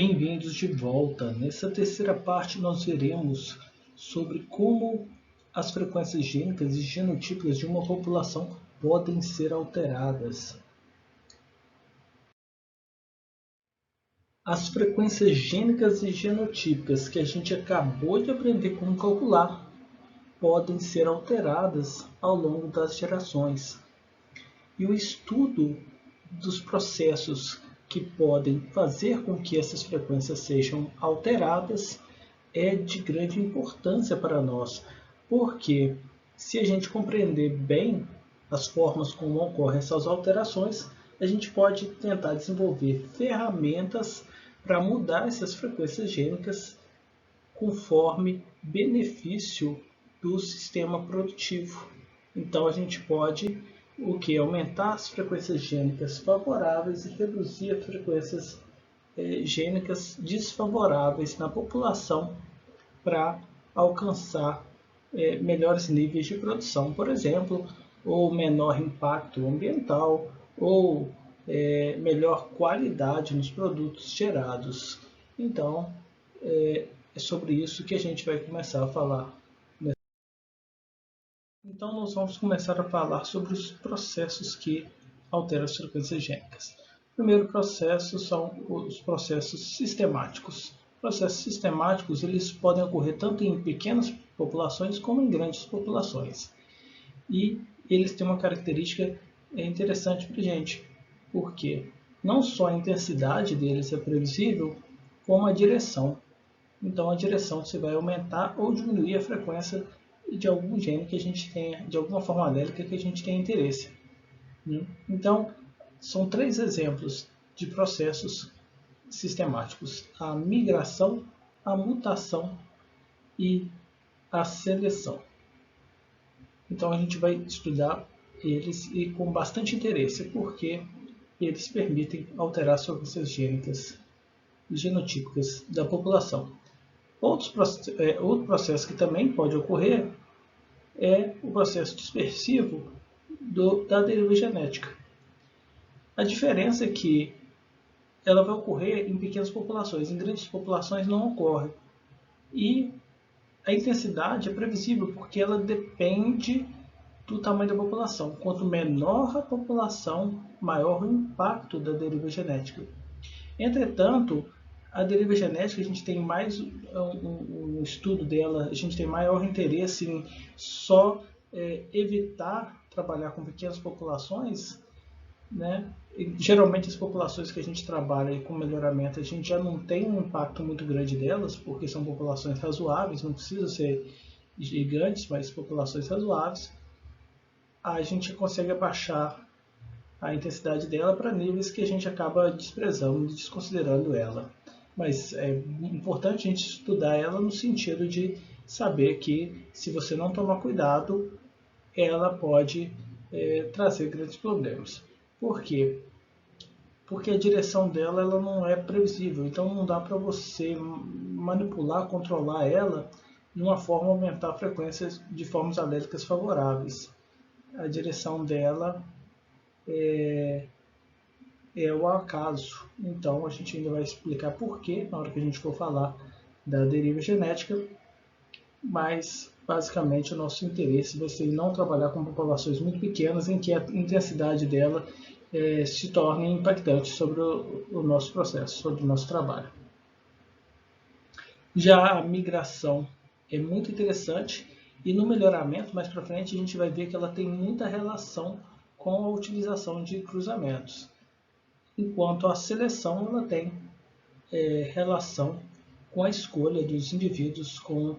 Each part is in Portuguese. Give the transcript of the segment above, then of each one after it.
Bem-vindos de volta. Nessa terceira parte nós veremos sobre como as frequências gênicas e genotípicas de uma população podem ser alteradas. As frequências gênicas e genotípicas que a gente acabou de aprender como calcular podem ser alteradas ao longo das gerações. E o estudo dos processos que podem fazer com que essas frequências sejam alteradas é de grande importância para nós, porque se a gente compreender bem as formas como ocorrem essas alterações, a gente pode tentar desenvolver ferramentas para mudar essas frequências gênicas conforme benefício do sistema produtivo. Então a gente pode aumentar as frequências gênicas favoráveis e reduzir as frequências gênicas desfavoráveis na população para alcançar melhores níveis de produção, por exemplo, ou menor impacto ambiental, ou melhor qualidade nos produtos gerados. Então, é sobre isso que a gente vai começar a falar. Então, nós vamos começar a falar sobre os processos que alteram as frequências gênicas. O primeiro processo são os processos sistemáticos. Processos sistemáticos eles podem ocorrer tanto em pequenas populações como em grandes populações. E eles têm uma característica interessante para a gente, porque não só a intensidade deles é previsível, como a direção. Então, a direção você vai aumentar ou diminuir a frequência de algum gene que a gente tenha, de alguma forma alélica que a gente tenha interesse. Então, são três exemplos de processos sistemáticos: a migração, a mutação e a seleção. Então, a gente vai estudar eles e com bastante interesse, porque eles permitem alterar as frequências gênicas e genotípicas da população. Outro processo que também pode ocorrer é o processo dispersivo da deriva genética. A diferença é que ela vai ocorrer em pequenas populações, em grandes populações não ocorre. E a intensidade é previsível porque ela depende do tamanho da população. Quanto menor a população, maior o impacto da deriva genética. Entretanto, a deriva genética, a gente tem mais um estudo dela, a gente tem maior interesse em só evitar trabalhar com pequenas populações, né? E, geralmente as populações que a gente trabalha com melhoramento, a gente já não tem um impacto muito grande delas, porque são populações razoáveis, não precisam ser gigantes, mas populações razoáveis. A gente consegue abaixar a intensidade dela para níveis que a gente acaba desprezando, desconsiderando ela. Mas é importante a gente estudar ela no sentido de saber que, se você não tomar cuidado, ela pode trazer grandes problemas. Por quê? Porque a direção dela ela não é previsível, então não dá para você manipular, controlar ela de uma forma a aumentar a frequência de formas alérgicas favoráveis. A direção dela é o acaso. Então a gente ainda vai explicar por quê na hora que a gente for falar da deriva genética, mas basicamente o nosso interesse vai ser não trabalhar com populações muito pequenas em que a intensidade dela se torne impactante sobre o nosso processo, sobre o nosso trabalho. Já a migração é muito interessante e no melhoramento, mais para frente, a gente vai ver que ela tem muita relação com a utilização de cruzamentos. Enquanto a seleção ela tem relação com a escolha dos indivíduos com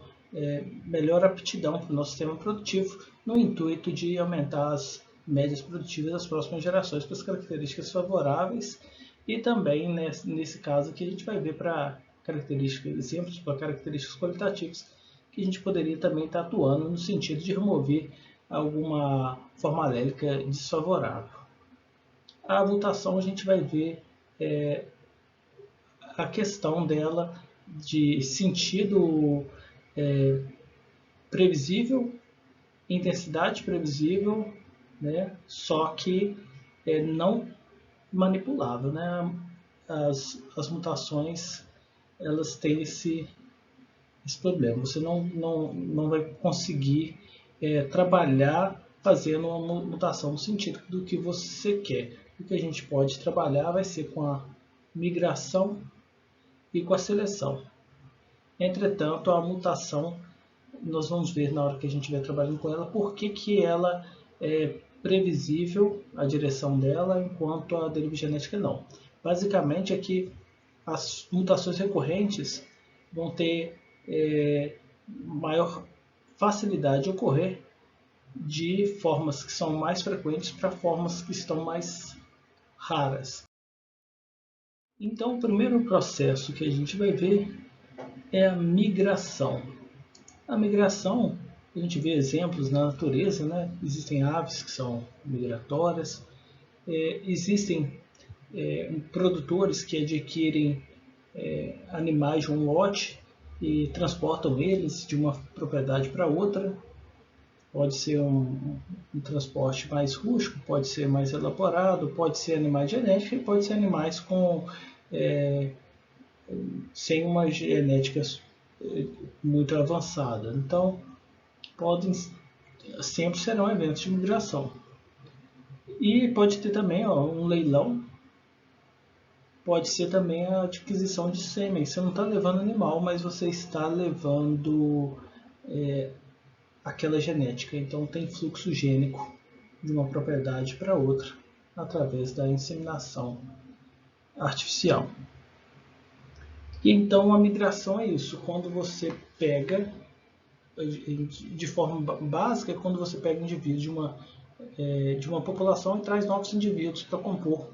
melhor aptidão para o nosso sistema produtivo, no intuito de aumentar as médias produtivas das próximas gerações para as características favoráveis e também, nesse caso aqui, a gente vai ver para características, exemplos para características qualitativas, que a gente poderia também estar atuando no sentido de remover alguma forma alélica desfavorável. A mutação a gente vai ver a questão dela de sentido previsível, intensidade previsível, né? Só que não manipulável, né? As mutações elas têm esse problema. Você não vai conseguir trabalhar fazendo uma mutação no sentido do que você quer. O que a gente pode trabalhar vai ser com a migração e com a seleção. Entretanto, a mutação, nós vamos ver na hora que a gente estiver trabalhando com ela, por que ela é previsível, a direção dela, enquanto a deriva genética não. Basicamente é que as mutações recorrentes vão ter maior facilidade de ocorrer de formas que são mais frequentes para formas que estão mais raras. Então, o primeiro processo que a gente vai ver é a migração. A migração, a gente vê exemplos na natureza, né? Existem aves que são migratórias, existem produtores que adquirem animais de um lote e transportam eles de uma propriedade para outra. Pode ser um transporte mais rústico, pode ser mais elaborado, pode ser animais genéticos e pode ser animais sem uma genética muito avançada. Então, sempre serão eventos de migração. E pode ter também um leilão, pode ser também a adquisição de sêmen. Você não está levando animal, mas você está levando aquela genética. Então tem fluxo gênico de uma propriedade para outra através da inseminação artificial. E então a migração é isso, quando você pega, de forma básica, quando você pega indivíduos de uma população e traz novos indivíduos para compor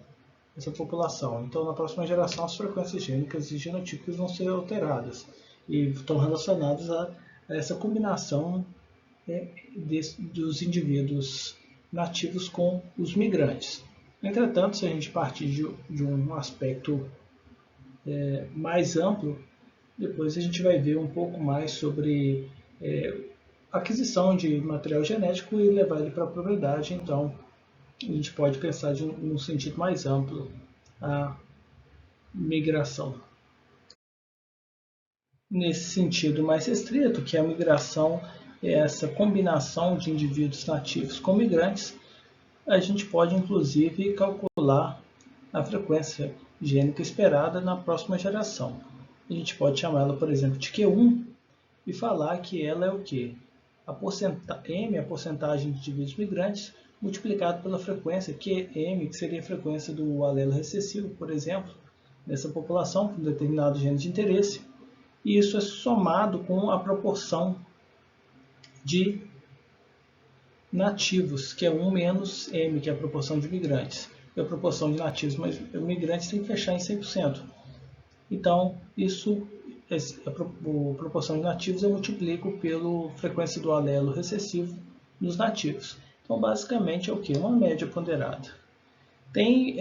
essa população. Então na próxima geração as frequências gênicas e genotípicas vão ser alteradas e estão relacionadas a essa combinação dos indivíduos nativos com os migrantes. Entretanto, se a gente partir de um aspecto mais amplo, depois a gente vai ver um pouco mais sobre aquisição de material genético e levar ele para a propriedade. Então, a gente pode pensar num sentido mais amplo a migração. Nesse sentido mais restrito, que a migração é essa combinação de indivíduos nativos com migrantes, a gente pode inclusive calcular a frequência gênica esperada na próxima geração. A gente pode chamá-la, por exemplo, de Q1 e falar que ela é o quê? M, a porcentagem de indivíduos migrantes, multiplicado pela frequência QM, que seria a frequência do alelo recessivo, por exemplo, nessa população com determinado gene de interesse. E isso é somado com a proporção de nativos, que é 1 menos M, que é a proporção de migrantes. E a proporção de nativos mais migrantes tem que fechar em 100%. Então, a proporção de nativos eu multiplico pela frequência do alelo recessivo nos nativos. Então, basicamente, é o quê? Uma média ponderada. Tem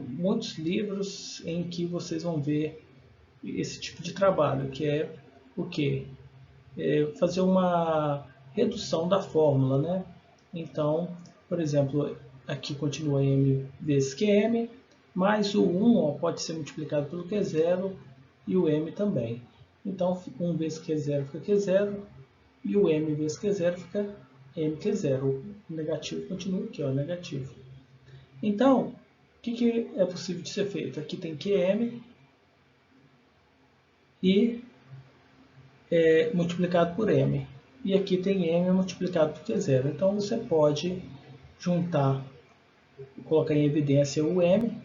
muitos livros em que vocês vão ver esse tipo de trabalho, que é o quê? Fazer uma redução da fórmula, né? Então, por exemplo, aqui continua M vezes QM, mais o 1 pode ser multiplicado pelo Q0 e o M também. Então, 1 vezes Q0 fica Q0 e o M vezes Q0 fica MQ0. O negativo continua aqui, negativo. Então, o que é possível de ser feito? Aqui tem QM e multiplicado por M. E aqui tem M multiplicado por Q0. Então, você pode juntar, colocar em evidência o M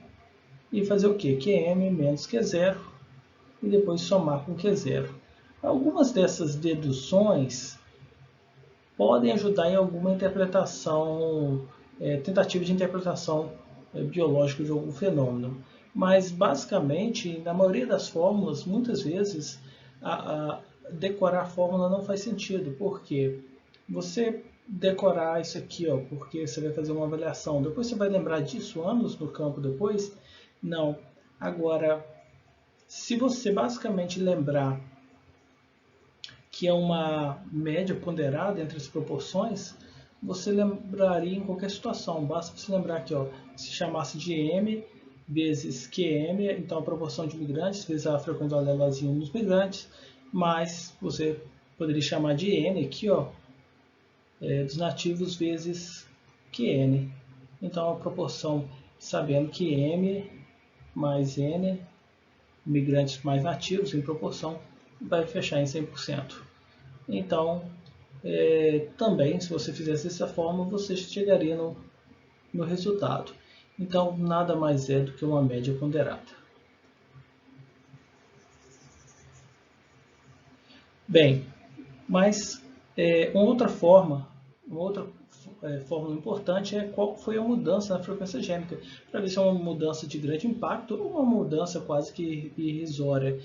e fazer o quê? QM menos Q0 e depois somar com Q0. Algumas dessas deduções podem ajudar em alguma interpretação, tentativa de interpretação biológica de algum fenômeno. Mas, basicamente, na maioria das fórmulas, muitas vezes, decorar a fórmula não faz sentido. Por quê? Você decorar isso aqui, porque você vai fazer uma avaliação, depois você vai lembrar disso anos no campo depois? Não. Agora, se você basicamente lembrar que é uma média ponderada entre as proporções, você lembraria em qualquer situação. Basta você lembrar que se chamasse de M vezes QM, então a proporção de migrantes vezes a frequência do alelo azul nos migrantes, mas você poderia chamar de N aqui, ó, dos nativos vezes QN. Então a proporção, sabendo que M mais N, migrantes mais nativos em proporção, vai fechar em 100%. Então, também, se você fizesse dessa forma, você chegaria no resultado. Então, nada mais é do que uma média ponderada. Bem, mas uma outra fórmula importante é qual foi a mudança na frequência gênica, para ver se é uma mudança de grande impacto ou uma mudança quase que irrisória.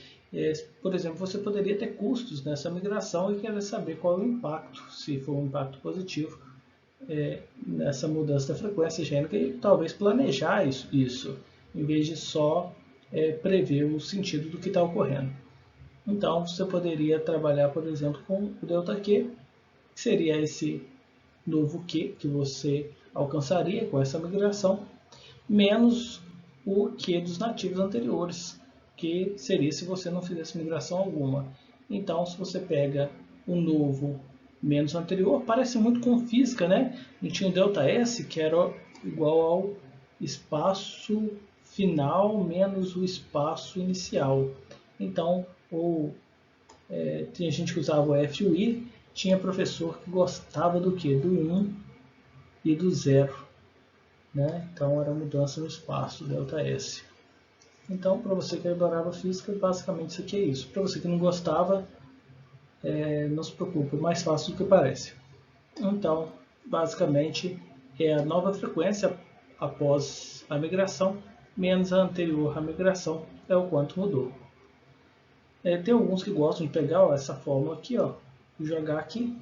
Por exemplo, você poderia ter custos nessa migração e querer saber qual é o impacto, se for um impacto positivo, nessa mudança da frequência gênica e talvez planejar isso em vez de só prever o sentido do que está ocorrendo. Então, você poderia trabalhar, por exemplo, com o ΔQ, que seria esse novo Q que você alcançaria com essa migração, menos o Q dos nativos anteriores, que seria se você não fizesse migração alguma. Então, se você pega o novo menos o anterior, parece muito com física, né? A gente tinha o ΔS, que era igual ao espaço final menos o espaço inicial. Então, tinha gente que usava o F e o I, tinha professor que gostava do que? Do 1 e do 0. Né? Então era mudança no espaço, ΔS. Então, para você que adorava física, basicamente isso aqui é isso. Para você que não gostava, não se preocupe, é mais fácil do que parece. Então, basicamente, é a nova frequência após a migração, menos a anterior à migração, é o quanto mudou. Tem alguns que gostam de pegar essa fórmula aqui, ó, e jogar aqui,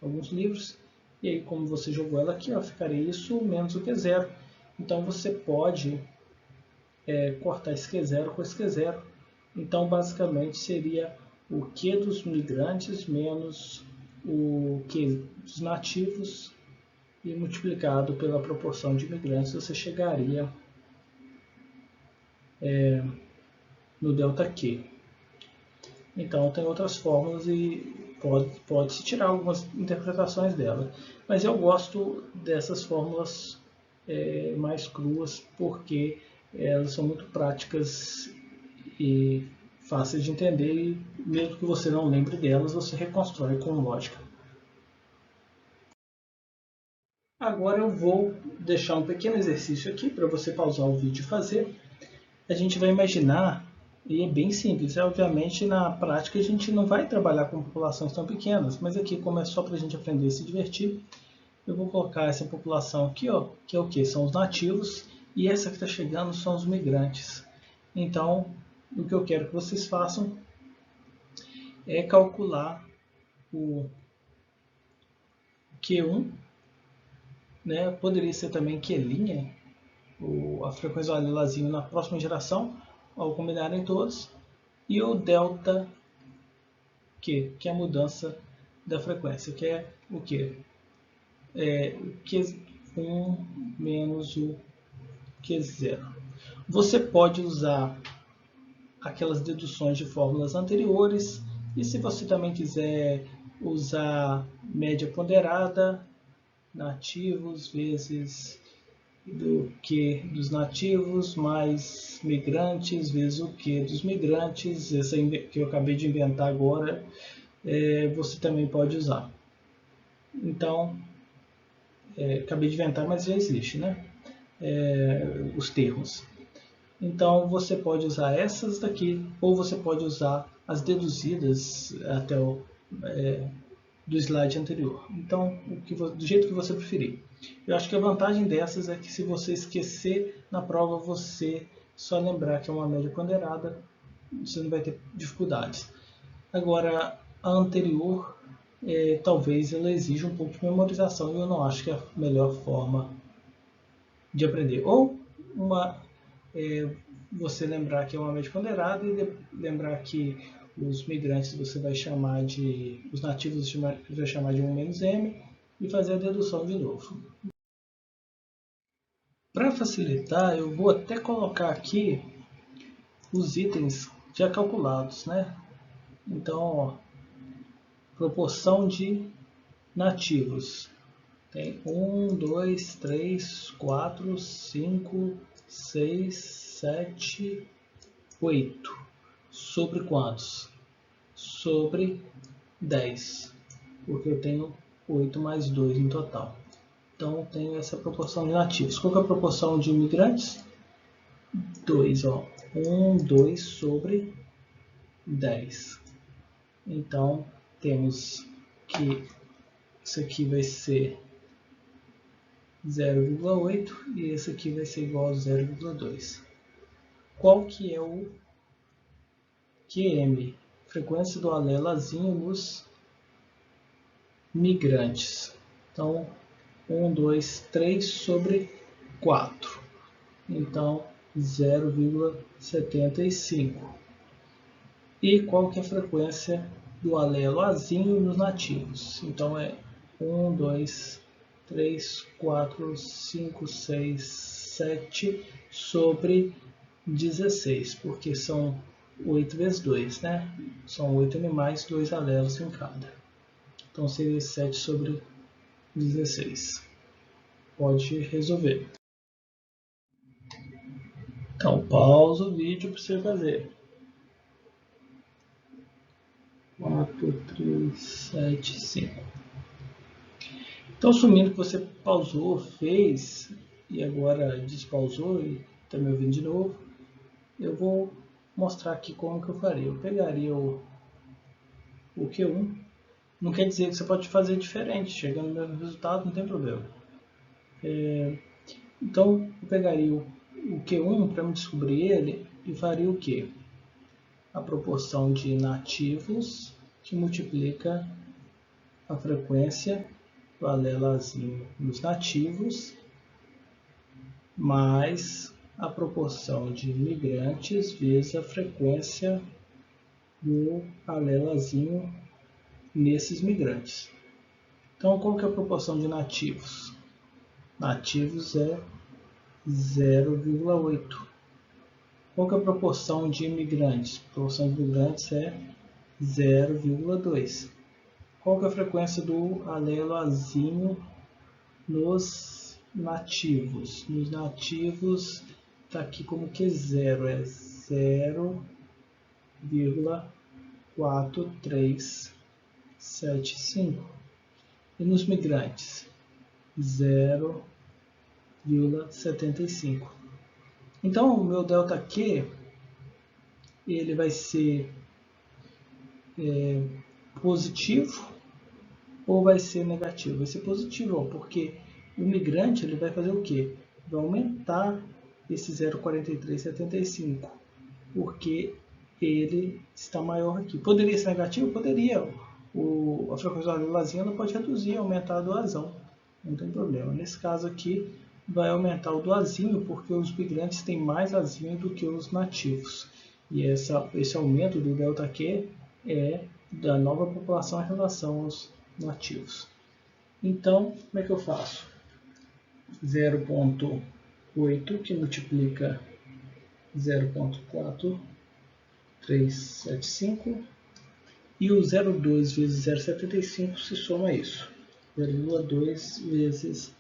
alguns livros, e aí como você jogou ela aqui, ó, ficaria isso menos o Q0. Então você pode cortar esse Q0 com esse Q0. Então basicamente seria o Q dos migrantes menos o Q dos nativos e multiplicado pela proporção de imigrantes, você chegaria no ΔQ. Então tem outras fórmulas e pode-se tirar algumas interpretações dela. Mas eu gosto dessas fórmulas mais cruas porque elas são muito práticas e fáceis de entender e mesmo que você não lembre delas, você reconstrói com lógica. Agora eu vou deixar um pequeno exercício aqui para você pausar o vídeo e fazer. A gente vai imaginar, e é bem simples, obviamente na prática a gente não vai trabalhar com populações tão pequenas, mas aqui como é só para a gente aprender e se divertir, eu vou colocar essa população aqui, ó, que é o que? São os nativos, e essa que está chegando são os migrantes. Então, o que eu quero que vocês façam é calcular o Q1, né? Poderia ser também Q', a frequência do alelazinho na próxima geração, ao combinarem todos, e o ΔQ, que é a mudança da frequência, que é o que? O Q1 menos o Q0. Você pode usar aquelas deduções de fórmulas anteriores, e se você também quiser usar média ponderada, nativos vezes do Q dos nativos mais migrantes vezes o Q dos migrantes, essa que eu acabei de inventar agora, você também pode usar. Então, acabei de inventar, mas já existe, né? Os termos. Então, você pode usar essas daqui, ou você pode usar as deduzidas até do slide anterior. Então, do jeito que você preferir. Eu acho que a vantagem dessas é que se você esquecer na prova, você só lembrar que é uma média ponderada, você não vai ter dificuldades. Agora, a anterior, talvez ela exija um pouco de memorização e eu não acho que é a melhor forma de aprender. Ou você lembrar que é uma média ponderada e lembrar que os migrantes você vai chamar de, os nativos você vai chamar de 1 menos m e fazer a dedução de novo. Para facilitar, eu vou até colocar aqui os itens já calculados, né? Então, ó, proporção de nativos. Tem 1, 2, 3, 4, 5, 6, 7, 8. Sobre quantos? Sobre 10. Porque eu tenho 8 mais 2 em total. Então, eu tenho essa proporção de nativos. Qual que é a proporção de imigrantes? 2, ó. 1, 2 sobre 10. Então, temos que isso aqui vai ser 0,8 e esse aqui vai ser igual a 0,2. Qual que é o QM? Frequência do alelo azinho nos migrantes. Então, 1, 2, 3 sobre 4. Então, 0,75. E qual que é a frequência do alelo azinho nos nativos? Então, é 1, 2, 3, 4, 5, 6, 7 sobre 16, porque são 8 vezes 2, né? São 8 animais, 2 alelos em cada. Então seria 7 sobre 16. Pode resolver. Então pausa o vídeo para você fazer. 4, 3, 7, 5. Então, assumindo que você pausou, fez e agora despausou e está me ouvindo de novo, eu vou mostrar aqui como que eu faria. Eu pegaria o Q1, não quer dizer que você pode fazer diferente, chegando no mesmo resultado, não tem problema. Então, eu pegaria o Q1 para me descobrir ele e faria o quê? A proporção de nativos que multiplica a frequência do alelazinho nos nativos mais a proporção de migrantes vezes a frequência do alelazinho nesses migrantes. Então, qual que é a proporção de nativos? Nativos é 0,8. Qual que é a proporção de imigrantes? A proporção de imigrantes é 0,2. Qual que é a frequência do alelo azinho nos nativos? Nos nativos está aqui como que 0, é 0,4375. E nos migrantes? 0,75. Então, o meu ΔQ ele vai ser positivo ou vai ser negativo? Vai ser positivo, ó, porque o migrante ele vai fazer o quê? Vai aumentar esse 0,4375, porque ele está maior aqui. Poderia ser negativo? Poderia. A frequência do lazinho ela pode reduzir, aumentar a do azão. Não tem problema. Nesse caso aqui, vai aumentar o do azinho, porque os migrantes têm mais azinho do que os nativos. E esse aumento do ΔQ é da nova população em relação aos nativos. Então, como é que eu faço? 0,8 que multiplica 0,4375 e o 0,2 vezes 0,75 se soma isso. 0,2 vezes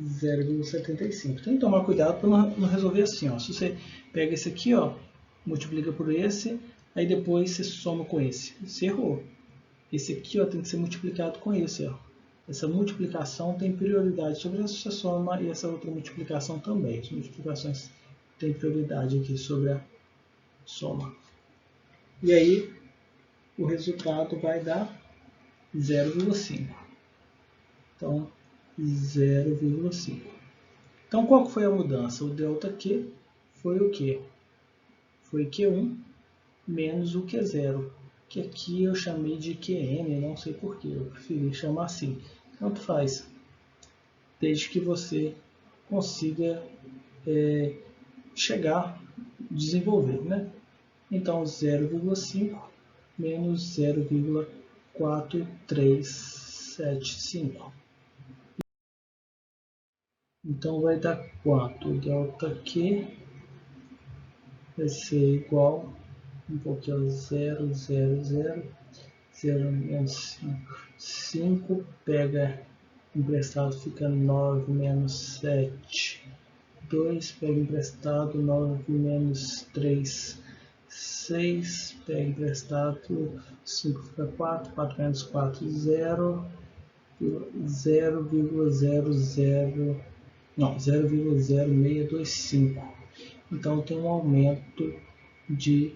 0,75. Tem que tomar cuidado para não resolver assim. Ó. Se você pega esse aqui, ó, multiplica por esse, aí depois você soma com esse. Você errou. Esse aqui ó, tem que ser multiplicado com esse. Ó. Essa multiplicação tem prioridade sobre essa soma e essa outra multiplicação também. As multiplicações têm prioridade aqui sobre a soma. E aí, o resultado vai dar 0,5. Então, 0,5. Então, qual foi a mudança? O ΔQ foi o quê? Foi Q1 menos o Q0, que aqui eu chamei de QN, não sei porquê, eu preferi chamar assim. Tanto faz, desde que você consiga chegar, desenvolver, né? Então, 0,5 menos 0,4375. Então vai dar quanto? Delta Q vai ser igual um pouquinho 0, 0, 0, 0 menos 5. 5 pega emprestado, fica 9 menos 7. 2 pega emprestado, 9 menos 3. 6 pega emprestado, 5 fica 4, 4 menos 4, 0, 0,00, não, 0,0625. Então tem um aumento de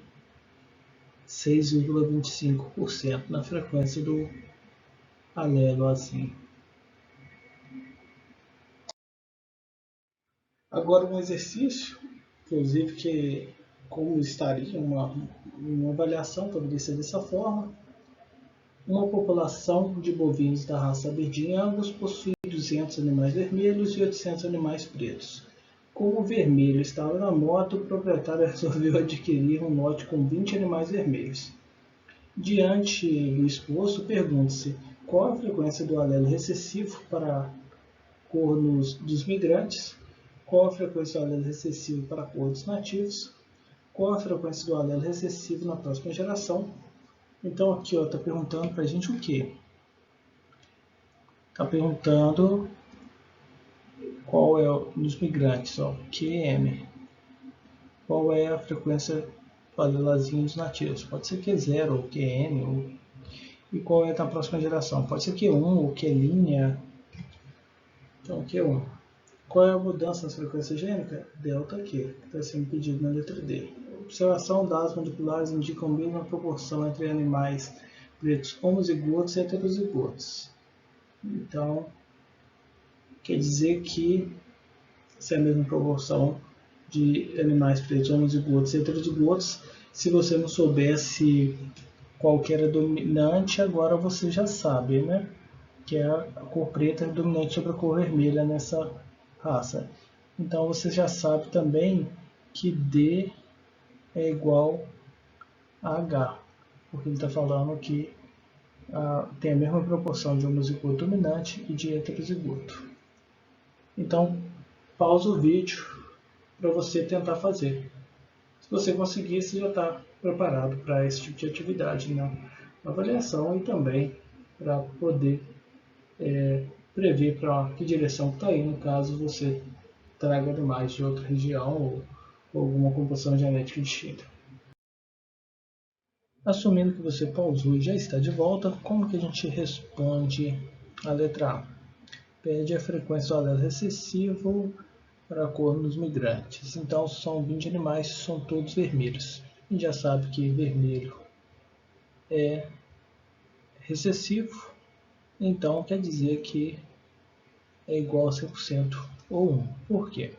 6,25% na frequência do alelo assim. Agora um exercício, inclusive que como estaria uma avaliação, poderia ser dessa forma. Uma população de bovinos da raça Aberdeen Angus possui 200 animais vermelhos e 800 animais pretos. Como o vermelho estava na moto, o proprietário resolveu adquirir um lote com 20 animais vermelhos. Diante do exposto, pergunta-se qual a frequência do alelo recessivo para a cor dos migrantes, qual a frequência do alelo recessivo para a cor dos nativos, qual a frequência do alelo recessivo na próxima geração. Então aqui está perguntando para a gente o quê? Está perguntando qual é dos migrantes, QM. Qual é a frequência do alelazinho dos nativos? Pode ser Q0 ou QM. E qual é da próxima geração? Pode ser Q1 ou Q'. Então Q1. Qual é a mudança na frequência gênica? Delta Q, que está sendo pedido na letra D. Observação: dados moleculares indicam a mesma proporção entre animais pretos homozigotos e heterozigotos. Então, quer dizer que se é a mesma proporção de animais pretos homozigotos e heterozigotos, se você não soubesse qual que era dominante, agora você já sabe, né? Que é a cor preta é dominante sobre a cor vermelha nessa raça. Então você já sabe também que D é igual a H, porque ele está falando que tem a mesma proporção de homozigoto dominante e de heterozigoto. Então pausa o vídeo para você tentar fazer. Se você conseguir, você já está preparado para esse tipo de atividade na avaliação e também para poder prever para que direção está indo caso você traga animais de outra região ou alguma composição genética distinta. Assumindo que você pausou e já está de volta, como que a gente responde a letra A? Pede a frequência do alelo recessivo para a cor nos migrantes. Então são 20 animais, são todos vermelhos. A gente já sabe que vermelho é recessivo, então quer dizer que é igual a 100% ou 1. Por quê?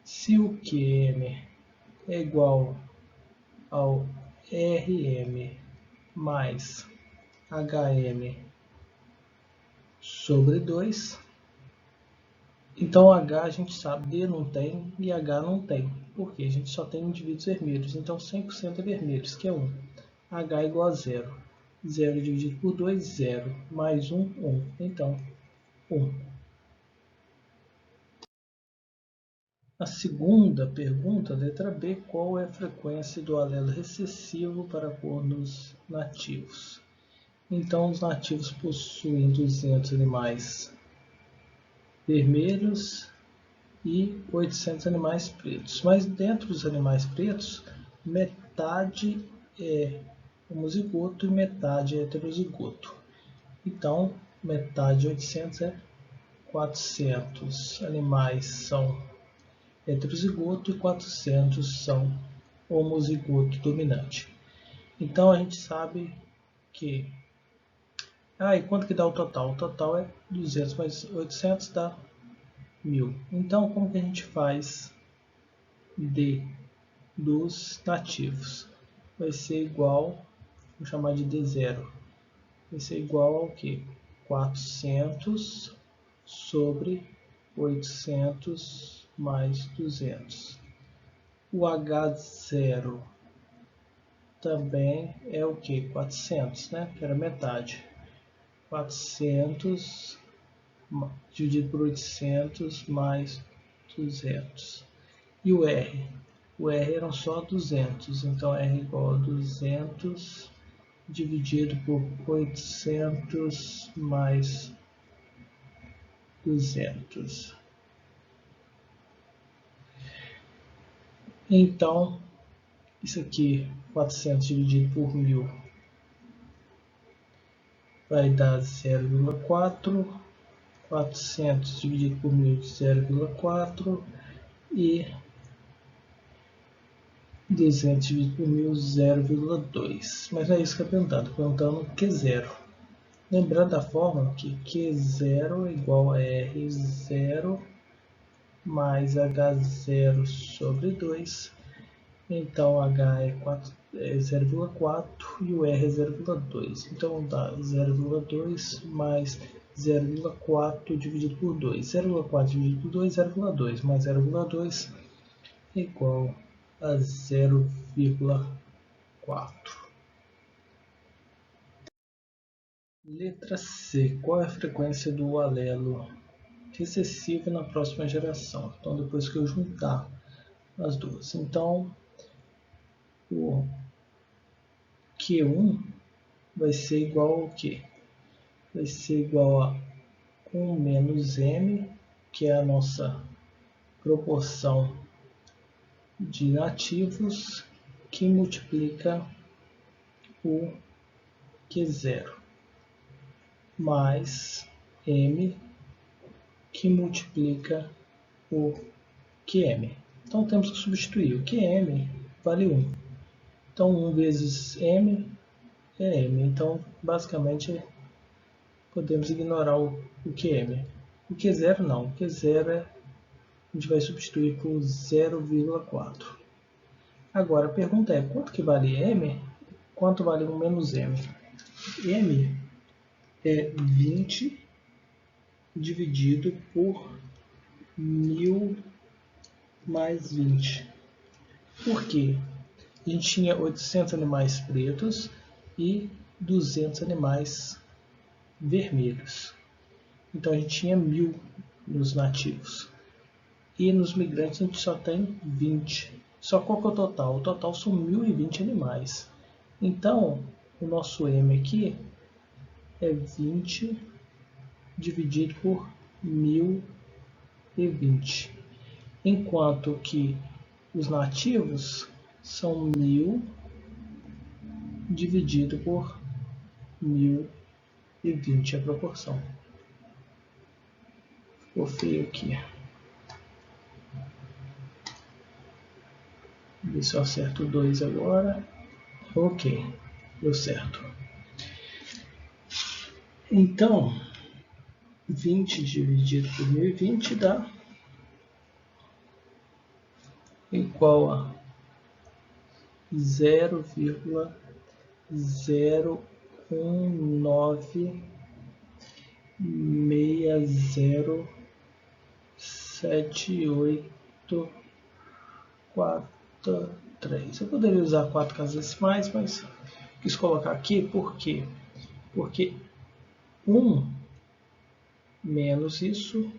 Se o QM é igual ao RM mais HM sobre 2, então H a gente sabe, D não tem e H não tem, porque a gente só tem indivíduos vermelhos, então 100% é vermelhos, que é 1. H é igual a 0. 0 dividido por 2, 0. Mais 1, 1. Então, 1. A segunda pergunta, letra B, qual é a frequência do alelo recessivo para a cor nos nativos? Então, os nativos possuem 200 animais vermelhos e 800 animais pretos. Mas dentro dos animais pretos, metade é homozigoto e metade é heterozigoto. Então, metade de 800 é 400 animais são heterozigoto e 400 são homozigoto dominante. Então a gente sabe que... e quanto que dá o total? O total é 200 mais 800 dá 1000. Então como que a gente faz D dos nativos? Vai ser igual, vou chamar de D0, vai ser igual ao que? 400 sobre 800 mais 200. O H0 também é o que? 400, né? Que era metade. 400 dividido por 800 mais 200. E o R? O R eram só 200, então R igual a 200 dividido por 800 mais 200. Então, isso aqui, 400 dividido por 1000, vai dar 0,4. 400 dividido por 1000, 0,4. E 200 dividido por 1000, 0,2. Mas não é isso que eu estou perguntando. Estou perguntando Q0. Lembrando da fórmula que Q0 é igual a R0 mais H0 sobre 2. Então H é 0,4 e o R é 0,2. Então dá 0,2 mais 0,4 dividido por 2. 0,4 dividido por 2, 0,2 mais 0,2 é igual a 0,4. Letra C. Qual é a frequência do alelo recessivo na próxima geração? Então, depois que eu juntar as duas. Então, o Q1 vai ser igual ao quê? Vai ser igual a 1 menos M, que é a nossa proporção de nativos, que multiplica o Q0, mais M, que multiplica o QM. Então temos que substituir. O QM vale 1. Então 1 vezes M é M. Então basicamente podemos ignorar o QM. O Q0 não. O Q0 a gente vai substituir por 0,4. Agora a pergunta é, quanto que vale M? Quanto vale 1 menos M? M é 20 dividido por 1000 mais 20. Por quê? A gente tinha 800 animais pretos e 200 animais vermelhos. Então a gente tinha 1000 nos nativos. E nos migrantes a gente só tem 20. Só qual que é o total? O total são 1020 animais. Então o nosso M aqui é 20 dividido por 1020. Enquanto que os nativos são 1000 dividido por 1020 a proporção. Ficou feio aqui. Ver se eu acerto 2 agora. Ok, deu certo. Então, 20 dividido por 1020 dá igual a 0,09607843. Eu poderia usar 4 casas decimais, mas quis colocar aqui por quê? Porque 1 menos isso,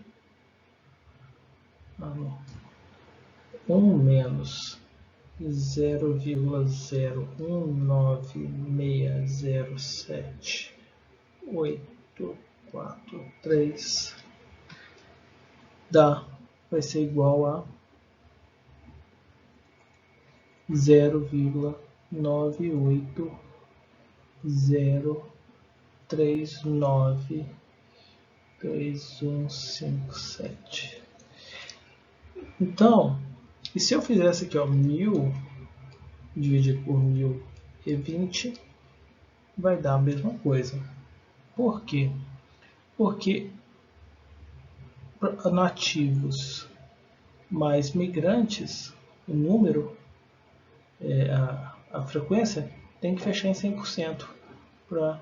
1 menos 0,01960783 vai ser igual a 0,980393157. Então, e se eu fizesse aqui, ó, 1000 dividido por 1020, vai dar a mesma coisa. Por quê? Porque nativos mais migrantes, o número, a frequência, tem que fechar em 100% para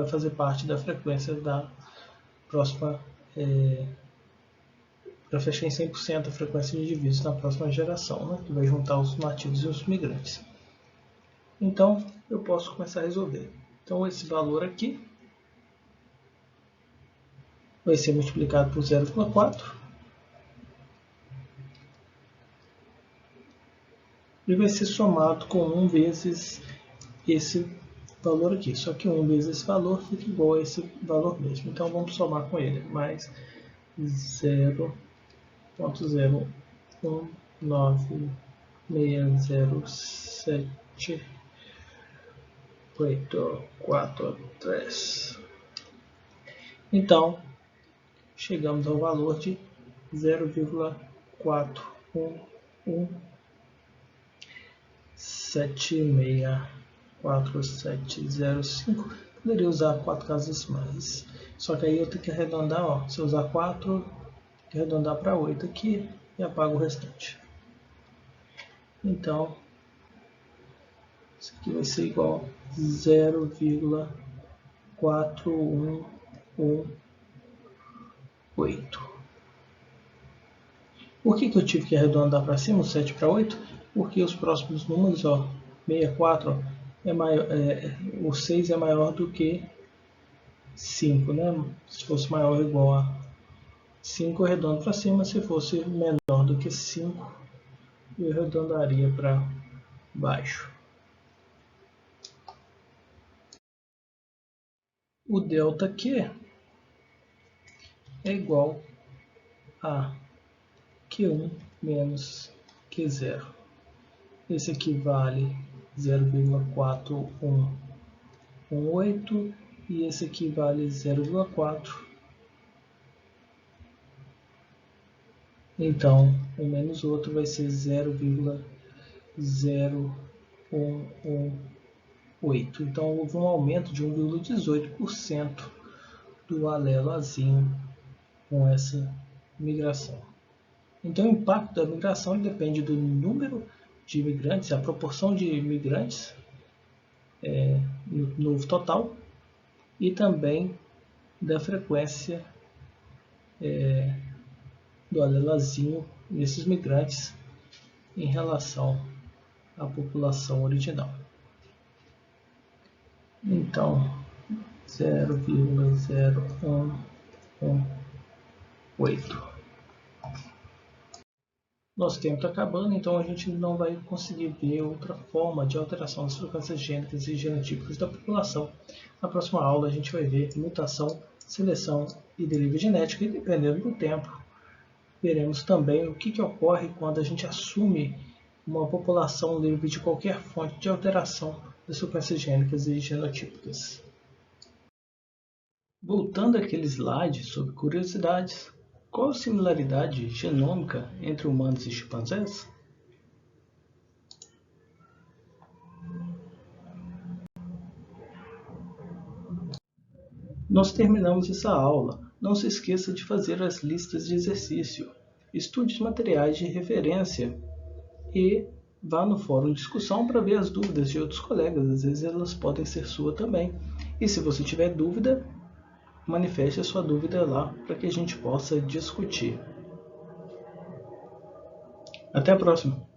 fazer parte da frequência da próxima, para fechar em 100% a frequência de indivíduos na próxima geração, né, que vai juntar os nativos e os migrantes. Então, eu posso começar a resolver. Então, esse valor aqui vai ser multiplicado por 0,4 e vai ser somado com 1 vezes esse valor aqui. Só que 1 vezes esse valor fica igual a esse valor mesmo. Então vamos somar com ele. Mais 0,19607,843. Então, chegamos ao valor de 0,41764,705. Poderia usar 4 casas decimais. Só que aí eu tenho que arredondar, ó. Se eu usar 4, tenho que arredondar para 8 aqui e apago o restante. Então, isso aqui vai ser igual a 0,4118. Por que eu tive que arredondar para cima, o 7 para 8? Porque os próximos números, ó, 64, ó, o 6 é maior do que 5, né? Se fosse maior ou igual a 5, eu arredondo para cima. Se fosse menor do que 5, eu arredondaria para baixo. O delta Q é igual a Q1 menos Q0. Esse aqui vale 0,4118 e esse aqui vale 0,4. Então, um menos o outro vai ser 0,0118. Então, houve um aumento de 1,18% do alelo azinho com essa migração. Então, o impacto da migração depende do número de imigrantes, a proporção de imigrantes no novo total e também da frequência do alelo azinho nesses migrantes em relação à população original. Então, 0,0118. Nosso tempo está acabando, então a gente não vai conseguir ver outra forma de alteração das frequências gênicas e genotípicas da população. Na próxima aula a gente vai ver mutação, seleção e deriva genética, e dependendo do tempo, veremos também o que ocorre quando a gente assume uma população livre de qualquer fonte de alteração das frequências gênicas e genotípicas. Voltando àquele slide sobre curiosidades, qual a similaridade genômica entre humanos e chimpanzés? Nós terminamos essa aula. Não se esqueça de fazer as listas de exercício. Estude os materiais de referência e vá no fórum de discussão para ver as dúvidas de outros colegas. Às vezes elas podem ser sua também. E se você tiver dúvida, manifeste a sua dúvida lá para que a gente possa discutir. Até a próxima!